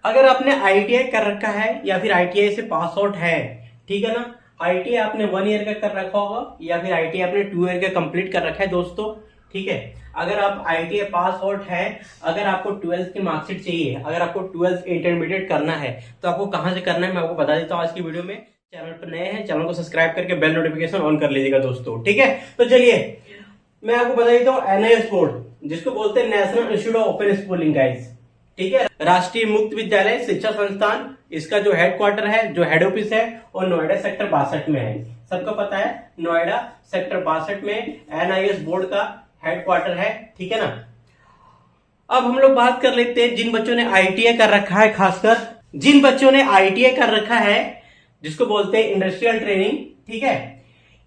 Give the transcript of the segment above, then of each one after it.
अगर आपने आईटीआई कर रखा है या फिर आईटीआई से पास आउट है, ठीक है ना, आईटीआई आपने 1 ईयर का कर रखा होगा या फिर आईटीआई आपने 2 ईयर का कंप्लीट कर रखा है दोस्तों, ठीक है। अगर आप आईटीआई पास आउट है, अगर आपको 12th की मार्कशीट चाहिए, अगर आपको 12th इंटरमीडिएट करना है तो आपको कहां से करना है मैं आपको बता देता हूँ आज की वीडियो में। चैनल पर नए हैं, चैनल को सब्सक्राइब करके बेल नोटिफिकेशन ऑन कर लीजिएगा दोस्तों, ठीक है। तो चलिए मैं आपको बता देता हूँ एनआईएस बोर्ड जिसको बोलते हैं national institute of open schooling guys, ठीक है, राष्ट्रीय मुक्त विद्यालय शिक्षा संस्थान, इसका जो हेडक्वार्टर है, जो हेड ऑफिस है वो नोएडा सेक्टर 62 में है। सबको पता है नोएडा सेक्टर 62 में एनआईएस बोर्ड का हेडक्वार्टर है, ठीक है ना। अब हम लोग बात कर लेते हैं जिन बच्चों ने आईटीआई कर रखा है, खासकर जिन बच्चों ने आईटीआई कर रखा है जिसको बोलते हैं इंडस्ट्रियल ट्रेनिंग, ठीक है।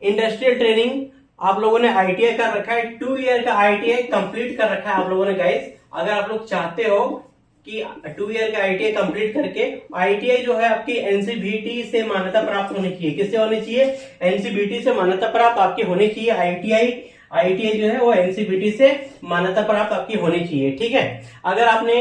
इंडस्ट्रियल ट्रेनिंग आप लोगों ने आईटीआई कर रखा है, 2 ईयर का आईटीआई कंप्लीट कर रखा है आप लोगों ने गाइस। अगर आप लोग चाहते हो कि 2 ईयर का आईटीआई कंप्लीट करके आईटीआई जो है आपकी एनसीबीटी से मान्यता प्राप्त होनी चाहिए। किससे होनी चाहिए? एनसीबीटी से मान्यता प्राप्त आपकी होनी चाहिए। आईटीआई जो है वो एनसीबीटी से मान्यता प्राप्त आपकी होनी चाहिए, ठीक है। अगर आपने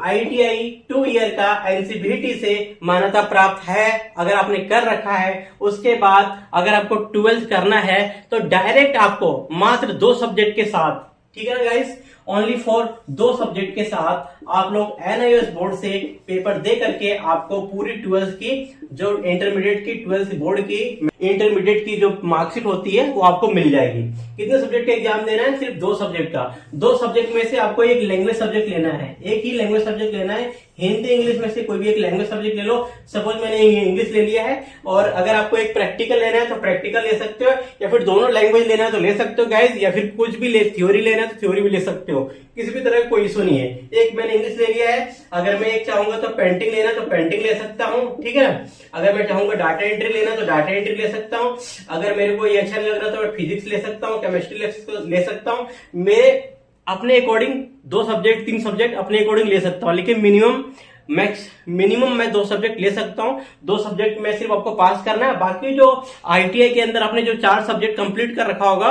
आईटीआई 2 ईयर का एनसीबीटी से मान्यता प्राप्त है, अगर आपने कर रखा है, उसके बाद अगर आपको 12th करना है तो डायरेक्ट आपको मात्र 2 सब्जेक्ट के साथ, ठीक है ना गाइस, ओनली फॉर 2 सब्जेक्ट के साथ आप लोग एनआईएस बोर्ड से पेपर दे करके आपको पूरी 12th की जो इंटरमीडिएट की 12th बोर्ड की इंटरमीडिएट की जो मार्कशीट होती है वो आपको मिल जाएगी। कितने सब्जेक्ट का एग्जाम देना है? सिर्फ 2 सब्जेक्ट का। 2 सब्जेक्ट में से आपको एक लैंग्वेज सब्जेक्ट लेना है, एक ही लैंग्वेज सब्जेक्ट लेना है। हिंदी इंग्लिश में से कोई भी एक लैंग्वेज सब्जेक्ट ले लो। सपोज मैंने इंग्लिश ले लिया है और अगर आपको एक प्रैक्टिकल लेना है तो प्रैक्टिकल ले सकते हो, या फिर दोनों लैंग्वेज लेना है तो ले सकते हो गाइज, या फिर कुछ भी थ्योरी लेना है तो थ्योरी भी ले सकते हो। किसी भी तरह का कोई इशू नहीं है। एक मैंने इंग्लिश ले लिया है, अगर मैं एक चाहूंगा तो पेंटिंग लेना तो पेंटिंग ले सकता हूँ, ठीक है ना। अगर मैं चाहूंगा डाटा एंट्री लेना तो डाटा एंट्री ले सकता हूँ। अगर मेरे को ये अच्छा नहीं लग रहा तो मैं फिजिक्स ले सकता हूँ, केमिस्ट्री ले सकता हूँ। मेरे अपने अकॉर्डिंग 2 सब्जेक्ट 3 सब्जेक्ट अपने अकॉर्डिंग ले सकता हूँ, लेकिन मिनिमम मैं 2 सब्जेक्ट ले सकता हूँ। 2 सब्जेक्ट में सिर्फ आपको पास करना है। बाकी जो आईटीआई के अंदर आपने जो 4 सब्जेक्ट कंप्लीट कर रखा होगा,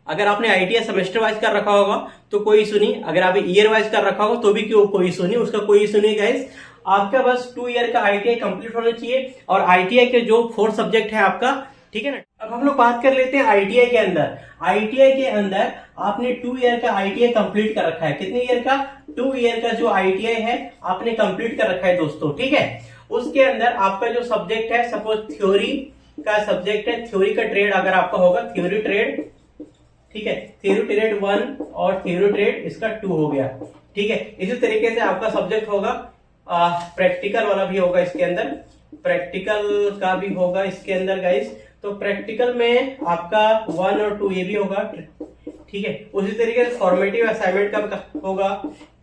अगर आपने आईटीआई सेमेस्टर वाइज कर रखा होगा तो कोई इशू नहीं, अगर आप ईयर वाइज कर रखा होगा तो भी कोई इशू नहीं, उसका कोई इशू नहीं गाइस। आपका बस 2 ईयर का आईटीआई कंप्लीट होना चाहिए और आईटीआई के जो 4 सब्जेक्ट है आपका, ठीक है ना। अब हम लोग बात कर लेते हैं आईटीआई के अंदर। आईटीआई के अंदर आपने 2 ईयर का आईटीआई कंप्लीट कर रखा है। कितने ईयर का? 2 ईयर का जो आईटीआई है आपने कंप्लीट कर रखा है दोस्तों, ठीक है। उसके अंदर आपका जो सब्जेक्ट है, सपोज थ्योरी का सब्जेक्ट है, थ्योरी का ट्रेड अगर आपका होगा, थ्योरी ट्रेड, ठीक है, थ्योरी ट्रेड 1 और थ्योरी ट्रेड इसका 2 हो गया, ठीक है। इसी तरीके से आपका सब्जेक्ट होगा प्रैक्टिकल वाला भी होगा इसके अंदर, प्रैक्टिकल का भी होगा इसके अंदर गाइस। तो प्रैक्टिकल में आपका 1 और 2 ये भी होगा, ठीक है। उसी तरीके से फॉर्मेटिव असाइनमेंट का होगा,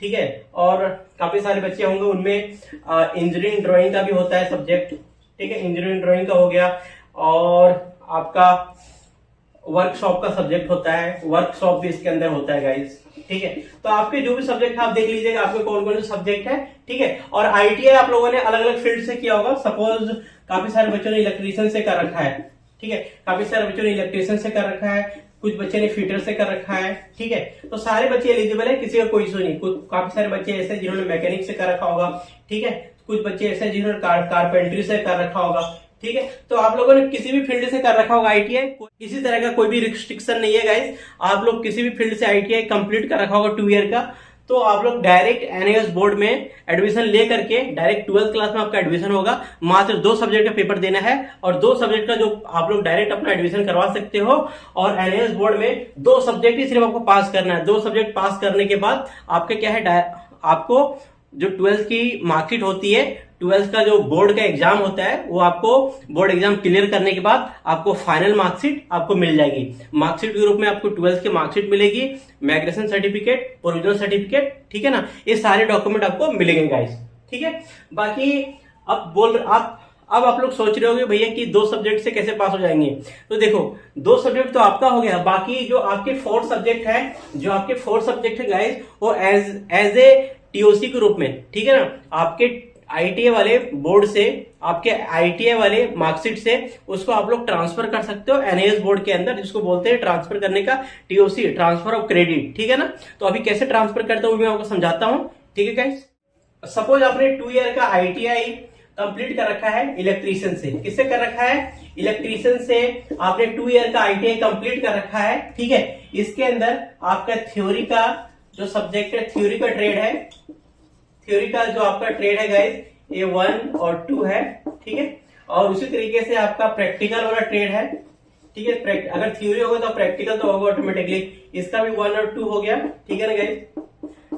ठीक है। और काफी सारे बच्चे होंगे उनमें इंजीनियरिंग ड्राइंग का भी होता है सब्जेक्ट, ठीक है, इंजीनियरिंग ड्राइंग का हो गया। और आपका वर्कशॉप का सब्जेक्ट होता है, वर्कशॉप भी इसके अंदर होता है गाइस, ठीक है। तो आपके जो भी सब्जेक्ट है आप देख लीजिएगा आपके कौन कौन से सब्जेक्ट है, ठीक है। और आईटीआई आप लोगों ने अलग अलग फील्ड से किया होगा। सपोज काफी सारे बच्चों ने इलेक्ट्रीशियन से कर रखा है, ठीक है, काफी सारे बच्चों ने इलेक्ट्रीशियन से कर रखा है, कुछ बच्चे ने फिटर से कर रखा है, ठीक है। तो सारे बच्चे एलिजिबल है, किसी का कोई इशू नहीं। काफी सारे बच्चे ऐसे जिन्होंने मैकेनिक से कर रखा होगा, ठीक है, कुछ बच्चे ऐसे जिन्होंने कारपेंट्री से कर रखा होगा, ठीक है। तो आप लोगों ने किसी भी फील्ड से कर रखा होगा आईटीआई, किसी तरह का कोई भी रिस्ट्रिक्शन नहीं है गाइस। आप लोग किसी भी फील्ड से आईटीआई कंप्लीट कर रखा होगा 2 ईयर का, तो आप लोग डायरेक्ट एनआईएस बोर्ड में एडमिशन ले करके डायरेक्ट 12th क्लास में आपका एडमिशन होगा। मात्र 2 सब्जेक्ट का पेपर देना है और 2 सब्जेक्ट का जो आप लोग डायरेक्ट अपना एडमिशन करवा सकते हो। और एनआईएस बोर्ड में 2 सब्जेक्ट ही सिर्फ आपको पास करना है। 2 सब्जेक्ट पास करने के बाद आपके क्या है, आपको जो 12th की मार्कशीट होती है, 12th का जो बोर्ड का एग्जाम होता है, वो आपको बोर्ड एग्जाम क्लियर करने के बाद आपको फाइनल मार्कशीट आपको मिल जाएगी। मार्कशीट के रूप में आपको 12th की मार्कशीट मिलेगी, माइग्रेशन सर्टिफिकेट, प्रोविजनल सर्टिफिकेट, ठीक है ना। ये सारे डॉक्यूमेंट आपको मिलेंगे गाइस, ठीक है। बाकी अब आप लोग सोच रहे होंगे भैया कि 2 सब्जेक्ट से कैसे पास हो जाएंगे। तो देखो 2 सब्जेक्ट तो आपका हो गया, बाकी जो आपके 4 सब्जेक्ट है गाइस, वो एज ए टीओसी के रूप में, ठीक है ना, आपके आईटीआई वाले बोर्ड से, आपके आईटीआई वाले मार्कशीट से उसको आप लोग ट्रांसफर कर सकते हो एनआईएस बोर्ड के अंदर, जिसको बोलते हैं ट्रांसफर करने का टीओसी, ट्रांसफर ऑफ क्रेडिट, ठीक है ना। तो अभी कैसे ट्रांसफर करते हो मैं आपको समझाता हूं, ठीक है गाइस। सपोज आपने 2 ईयर का आईटीआई कंप्लीट कर रखा है इलेक्ट्रीशियन से। किससे कर रखा है? इलेक्ट्रीशियन से आपने 2 ईयर का आईटीआई कंप्लीट कर रखा है, ठीक है। इसके अंदर आपका थ्योरी का जो सब्जेक्ट है, थ्योरी का ट्रेड है, थ्योरी का जो आपका ट्रेड है गाइस, ये 1 और 2 है, ठीक है। और उसी तरीके से आपका प्रैक्टिकल वाला ट्रेड है, ठीक है। अगर थ्योरी होगा तो प्रैक्टिकल तो होगा ऑटोमेटिकली। इसका भी 1 और 2 हो गया, ठीक है ना गाइस।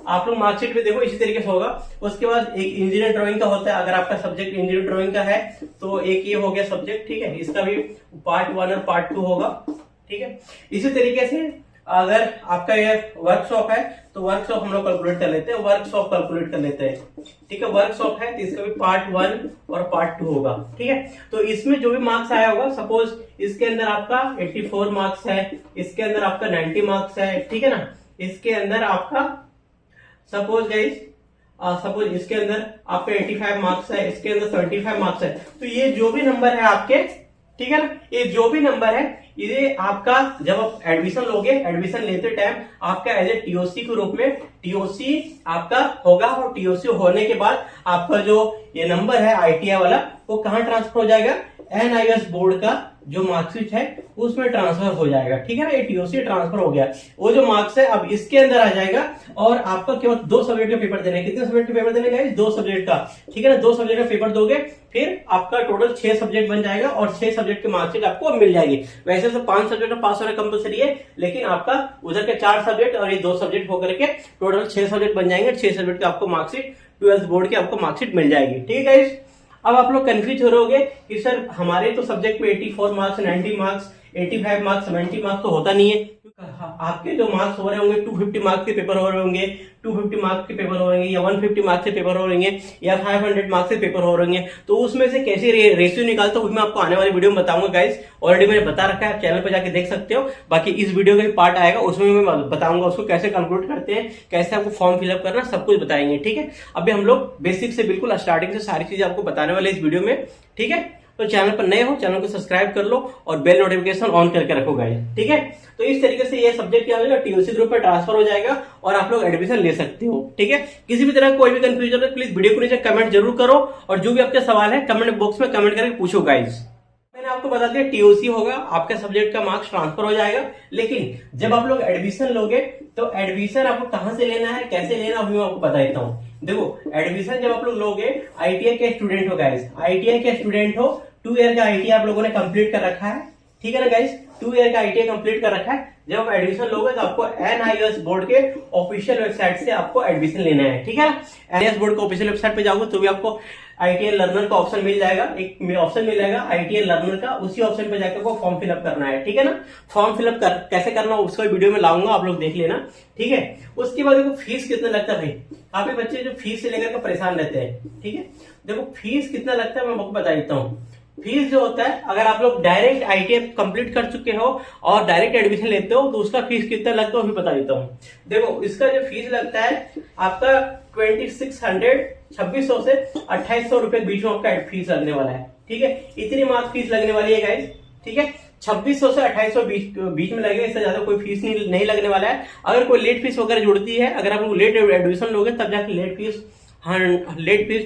आप लोग मार्कशीट में देखो इसी तरीके से होगा। उसके बाद एक इंजीनियर ड्राइंग का होता है, अगर आपका सब्जेक्ट इंजीनियर ड्राइंग का है तो एक ये हो गया सब्जेक्ट, ठीक है। इसका भी पार्ट 1 और पार्ट 2 होगा, ठीक है। इसी तरीके से अगर आपका ये वर्कशॉप है तो वर्कशॉप हम लोग कैलकुलेट कर लेते हैं, वर्कशॉप कैलकुलेट कर लेते हैं, ठीक है। वर्कशॉप है तो इसका भी पार्ट 1 और पार्ट 2 होगा, ठीक है। तो इसमें जो भी मार्क्स आया होगा, सपोज इसके अंदर आपका 84 मार्क्स है, इसके अंदर आपका 90 मार्क्स है, ठीक है ना। इसके अंदर आपका सपोज गाइस, सपोज इसके अंदर आपका 85 मार्क्स है, इसके अंदर 75 मार्क्स है। तो ये जो भी नंबर है आपके, ठीक है ना, ये जो भी नंबर है ये आपका जब आप एडमिशन लोगे, एडमिशन लेते टाइम आपका एज ए टीओसी के रूप में टीओसी आपका होगा। और टीओसी होने के बाद आपका जो ये नंबर है आईटीआई वाला, वो कहां ट्रांसफर हो जाएगा? एनआईएस बोर्ड का जो मार्कशीट है उसमें ट्रांसफर हो जाएगा, ठीक है ना। ये टीओसी ट्रांसफर हो गया, वो जो मार्क्स है अब इसके अंदर आ जाएगा। और आपका केवल 2 सब्जेक्ट का पेपर देना है। कितने सब्जेक्ट का पेपर देने का? 2 सब्जेक्ट का, ठीक है ना। 2 सब्जेक्ट का पेपर दोगे, फिर आपका टोटल 6 सब्जेक्ट बन जाएगा और 6 सब्जेक्ट की मार्कशीट आपको मिल जाएगी। वैसे तो 5 सब्जेक्ट में पास होना कंपलसरी है, लेकिन आपका उधर के 4 सब्जेक्ट और ये 2 सब्जेक्ट होकर के टोटल 6 सब्जेक्ट बन जाएंगे। 6 सब्जेक्ट का आपको मार्कशीट 12th बोर्ड की आपको मार्कशीट मिल जाएगी, ठीक है। अब आप लोग कंफ्यूज हो रहे होंगे कि सर हमारे तो सब्जेक्ट में 84 मार्क्स, 90 मार्क्स, 85 मार्क्स, 70 मार्क्स तो होता नहीं है। आपके जो मार्क्स हो रहे होंगे 250 मार्क्स के पेपर हो रहे होंगे, 250 मार्क्स के पेपर हो रहे होंगे, या 150 मार्क्स के पेपर हो रहे होंगे, या 500 मार्क्स के पेपर हो रहे होंगे। तो उसमें से कैसे रेशियो निकालता हूं मैं आपको आने वाली वीडियो में बताऊंगा गाइस। ऑलरेडी मैंने बता रखा है, आप चैनल पर जाके देख सकते हो। बाकी इस वीडियो का भी पार्ट आएगा, उसमें मैं बताऊंगा उसको कैसे कैलकुलेट करते हैं, कैसे आपको फॉर्म फिलअप करना, सब कुछ बताएंगे, ठीक है। अभी हम लोग बेसिक से बिल्कुल स्टार्टिंग से सारी चीजें आपको बताने वाले इस वीडियो में, ठीक है। तो चैनल पर नए हो, चैनल को सब्सक्राइब कर लो और बेल नोटिफिकेशन ऑन करके रखो गाइस, ठीक है। तो इस तरीके से ये सब्जेक्ट क्या होगा, टीओसी ग्रुप पे ट्रांसफर हो जाएगा और आप लोग एडमिशन ले सकते हो, ठीक है। किसी भी तरह कोई भी कंफ्यूजन है प्लीज वीडियो को नीचे कमेंट जरूर करो, और जो भी आपके सवाल है कमेंट बॉक्स में कमेंट करके पूछो गाइस। मैंने आपको बता दिया टीओसी होगा, आपके सब्जेक्ट का मार्क्स ट्रांसफर हो जाएगा। लेकिन जब आप लोग एडमिशन लोगे तो एडमिशन आपको कहां से लेना है, कैसे लेना है, मैं आपको बता देता हूँ। देखो एडमिशन जब आप लोग लोगे, आईटीआई के स्टूडेंट हो गाइस, आईटीआई के स्टूडेंट हो, 2 ईयर का आईटीआई आप लोगों ने कंप्लीट कर रखा है, ठीक है ना गाइस। 2 ईयर का आईटीआई कंप्लीट कर रखा है। जब आप एडमिशन लोगे तो आपको एनआईएस बोर्ड के ऑफिशियल वेबसाइट से आपको एडमिशन लेना है, ठीक है ना। एनआईएस बोर्ड के ऑफिशियल वेबसाइट पे जाओगे तो भी आपको आईटीआई लर्नर का ऑप्शन मिल जाएगा, एक ऑप्शन मिल जाएगा आईटीआई लर्नर का। उसी ऑप्शन पे जाकर आपको फॉर्म फिलअप करना है, ठीक है ना। फॉर्म फिलअप कैसे करना उसका वीडियो में लाऊंगा, आप लोग देख लेना, ठीक है। उसके बाद देखो फीस कितना लगता है भाई। काफी बच्चे जो फीस से लेकर के परेशान रहते हैं, ठीक है। देखो फीस कितना लगता है मैं आपको बता देता हूँ। फीस जो होता है, अगर आप लोग डायरेक्ट आईटीआई कंप्लीट कर चुके हो और डायरेक्ट एडमिशन लेते हो तो उसका फीस कितना लगता है वो भी बता देता हूँ। देखो इसका जो फीस लगता है आपका 2600 से 2800 रुपए बीच में आपका फीस लगने वाला है, ठीक है। इतनी मात्र फीस लगने वाली है गाइस, ठीक है। 2600 से 2800 बीच में लगेगा, इससे ज्यादा कोई फीस नहीं लगने वाला है। अगर कोई लेट फीस वगैरह जुड़ती है, अगर आप लोग लेट एडमिशन लोगे तब जाके लेट फीस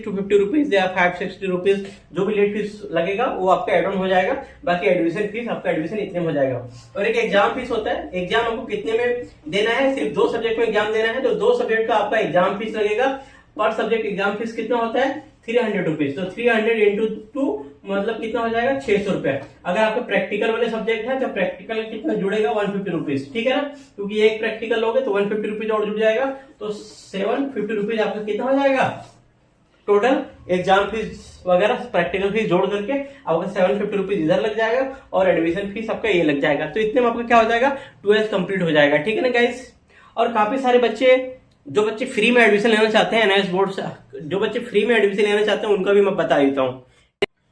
250 रुपीज या 560 रुपीज, जो भी लेट फीस लगेगा वो आपका एड ऑन हो जाएगा। बाकी एडमिशन फीस आपका एडमिशन इतने में हो जाएगा। और एक एग्जाम फीस होता है, एग्जाम आपको कितने में देना है, सिर्फ 2 सब्जेक्ट में एग्जाम देना है तो 2 सब्जेक्ट का आपका एग्जाम फीस लगेगा। पर सब्जेक्ट एग्जाम फीस कितना होता है, 300 रुपीज। तो 300 इंटू 2 मतलब कितना हो जाएगा, 600 रुपए। अगर आपके प्रैक्टिकल वाले सब्जेक्ट है तो प्रैक्टिकल कितना जुड़ेगा, 150 रुपीज, ठीक है ना। क्योंकि एक प्रैक्टिकल लोगे तो 150 रुपीज और जुड़ जाएगा, तो 750 रुपीज आपका कितना हो जाएगा टोटल एग्जाम फीस वगैरह प्रैक्टिकल फीस जोड़ करके आपका 750 रुपीज इधर लग जाएगा और एडमिशन फीस आपका ये लग जाएगा। तो इतने में आपका क्या हो जाएगा, 12th कंप्लीट हो जाएगा, ठीक है ना गाइस। और काफी सारे बच्चे जो बच्चे फ्री में एडमिशन लेना चाहते हैं एनआईएस बोर्ड से, जो बच्चे फ्री में एडमिशन लेना चाहते हैं उनका भी मैं बता देता हूँ।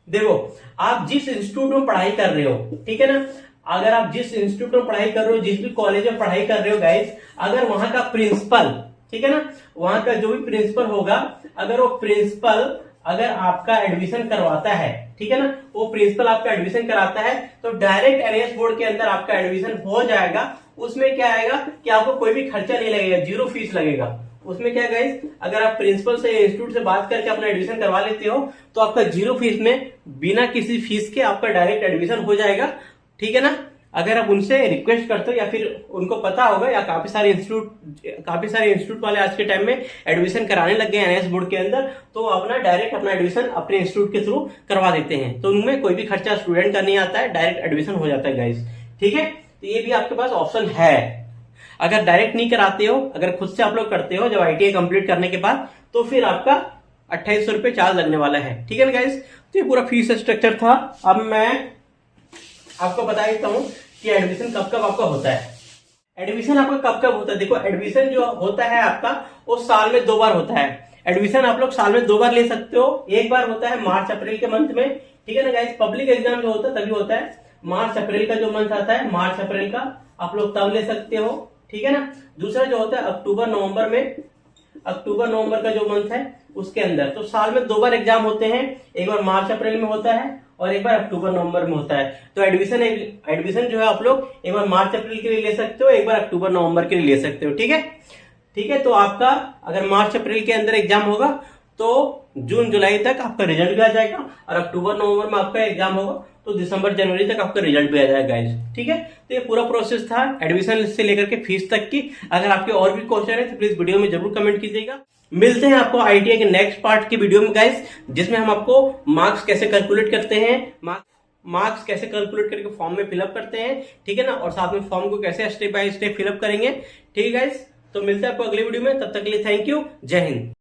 देखो आप जिस इंस्टीट्यूट में पढ़ाई कर रहे हो, ठीक है ना, अगर आप जिस इंस्टीट्यूट में पढ़ाई कर रहे हो, जिस भी कॉलेज में पढ़ाई कर रहे हो गाइस, अगर वहां का प्रिंसिपल, ठीक है ना, वहां का जो भी प्रिंसिपल होगा, अगर वो प्रिंसिपल अगर आपका एडमिशन करवाता है, ठीक है ना, वो प्रिंसिपल आपका एडमिशन कराता है तो डायरेक्ट एनआईएस बोर्ड के अंदर आपका एडमिशन हो जाएगा। उसमें क्या आएगा कि आपको कोई भी खर्चा नहीं लगेगा, 0 फीस लगेगा। उसमें क्या गाइस, अगर आप प्रिंसिपल से इंस्टीट्यूट से बात करके अपना एडमिशन करवा लेते हो तो आपका 0 फीस में, बिना किसी फीस के आपका डायरेक्ट एडमिशन हो जाएगा, ठीक है ना। अगर आप उनसे रिक्वेस्ट करते हो या फिर उनको पता होगा, या काफी सारे इंस्टीट्यूट वाले आज के टाइम में एडमिशन कराने लग गए एनआईएस बोर्ड के अंदर, तो अपना डायरेक्ट अपना एडमिशन अपने इंस्टीट्यूट के थ्रू करवा देते हैं। तो उनमें कोई भी खर्चा स्टूडेंट का नहीं आता है, डायरेक्ट एडमिशन हो जाता है गाइस, ठीक है। तो ये भी आपके पास ऑप्शन है। अगर डायरेक्ट नहीं कराते हो, अगर खुद से आप लोग करते हो जब आईटीआई कंप्लीट करने के बाद, तो फिर आपका 2800 रुपये चार्ज लगने वाला है, ठीक है ना गाइस। तो ये पूरा फीस स्ट्रक्चर था। अब मैं आपको बता देता हूँ कि एडमिशन कब कब आपका होता है। एडमिशन आपका कब कब होता है, देखो एडमिशन जो होता है आपका वो साल में 2 बार होता है। एडमिशन आप लोग साल में 2 बार ले सकते हो। एक बार होता है मार्च अप्रैल के मंथ में, ठीक है ना गाइस। पब्लिक एग्जाम जो होता है तभी होता है, मार्च अप्रैल का जो मंथ आता है, मार्च अप्रैल का आप लोग तब ले सकते हो, ठीक है ना। दूसरा जो होता है अक्टूबर नवंबर में, अक्टूबर नवंबर का जो मंथ है उसके अंदर। तो साल में 2 बार एग्जाम होते हैं, एक बार मार्च अप्रैल में होता है और एक बार अक्टूबर नवंबर में होता है। तो एडमिशन जो है आप लोग एक बार मार्च अप्रैल के लिए ले सकते हो, एक बार अक्टूबर नवंबर के लिए ले सकते हो, ठीक है, ठीक है। तो आपका अगर मार्च अप्रैल के अंदर एग्जाम होगा तो जून जुलाई तक आपका रिजल्ट भी आ जाएगा, और अक्टूबर नवंबर में आपका एग्जाम होगा तो दिसंबर जनवरी तक आपका रिजल्ट भी आ जाएगा गाइस, ठीक है। तो ये पूरा प्रोसेस था एडमिशन से लेकर के फीस तक की। अगर आपके और भी क्वेश्चन है तो प्लीज वीडियो में जरूर कमेंट कीजिएगा। मिलते हैं आपको आईटीआई के नेक्स्ट पार्ट की वीडियो में गाइस, जिसमें हम आपको मार्क्स कैसे कैलकुलेट करते हैं, मार्क्स कैसे कैलकुलेट करके फॉर्म में फिलअप करते हैं, ठीक है ना, और साथ में फॉर्म को कैसे स्टेप बाय स्टेप फिलअप करेंगे, ठीक है गाइस। तो मिलते हैं आपको अगली वीडियो में, तब तक के लिए थैंक यू, जय हिंद।